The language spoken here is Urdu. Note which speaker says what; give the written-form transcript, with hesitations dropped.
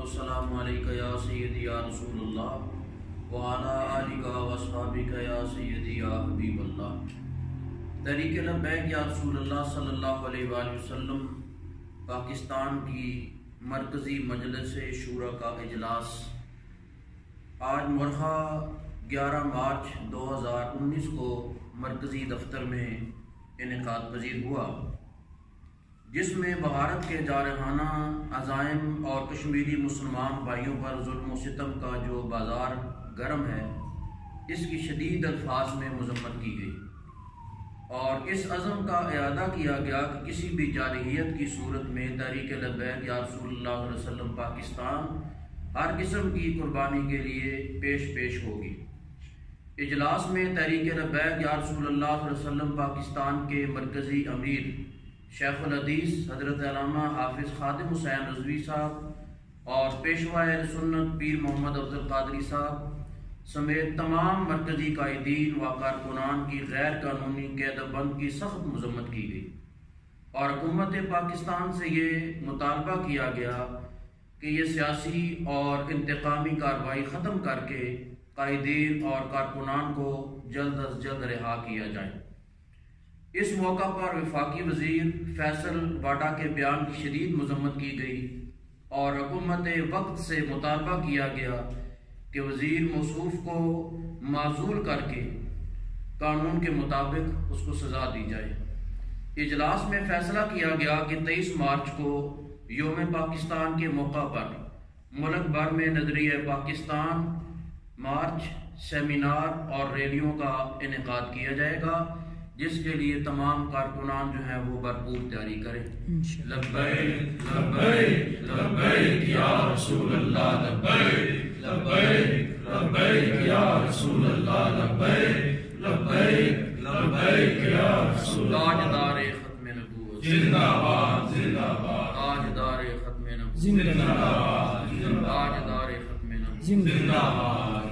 Speaker 1: والسلام علیکہ یا سیدی یا رسول اللہ وعلی آلک و اصحابک یا سیدی یا حبیب اللہ۔ تحریک لبیک یا رسول اللہ صلی اللہ علیہ وآلہ وسلم پاکستان کی مرکزی مجلس شورا کا اجلاس آج مرخہ 11 مارچ 2019 کو مرکزی دفتر میں انعقاد پذیر ہوا، جس میں بھارت کے جارحانہ عزائم اور کشمیری مسلمان بھائیوں پر ظلم و ستم کا جو بازار گرم ہے، اس کی شدید الفاظ میں مذمت کی گئی اور اس عزم کا اعادہ کیا گیا کہ کسی بھی جارحیت کی صورت میں تحریک لبیک یا رسول اللہ صلی اللہ علیہ وسلم پاکستان ہر قسم کی قربانی کے لیے پیش ہوگی۔ اجلاس میں تحریک لبیک یا رسول اللہ صلی اللہ علیہ وسلم پاکستان کے مرکزی امیر شیخ الحدیث حضرت علامہ حافظ خادم حسین رضوی صاحب اور پیشوا اہل سنت پیر محمد افضل قادری صاحب سمیت تمام مرکزی قائدین و کارکنان کی غیر قانونی قید بند کی سخت مذمت کی گئی اور حکومت پاکستان سے یہ مطالبہ کیا گیا کہ یہ سیاسی اور انتقامی کارروائی ختم کر کے قائدین اور کارکنان کو جلد از جلد رہا کیا جائے۔ اس موقع پر وفاقی وزیر فیصل واڈا کے بیان کی شدید مذمت کی گئی اور حکومت وقت سے مطالبہ کیا گیا کہ وزیر موصوف کو معزول کر کے قانون کے مطابق اس کو سزا دی جائے۔ اجلاس میں فیصلہ کیا گیا کہ 23 مارچ کو یوم پاکستان کے موقع پر ملک بھر میں نظریہ پاکستان مارچ، سیمینار اور ریلیوں کا انعقاد کیا جائے گا، جس کے لیے تمام کارکنان جو ہیں وہ بھرپور تیاری کریں۔
Speaker 2: لبیک لبیک لبیک یا رسول اللہ، لبیک لبیک لبیک یا رسول اللہ، لبیک لبیک لبیک یا رسول اللہ۔
Speaker 1: تاجدار ختم نبوت
Speaker 2: زندہ باد زندہ باد،
Speaker 1: تاجدار ختم نبوت
Speaker 2: زندہ باد،
Speaker 1: تاجدار ختم نبوت
Speaker 2: زندہ باد۔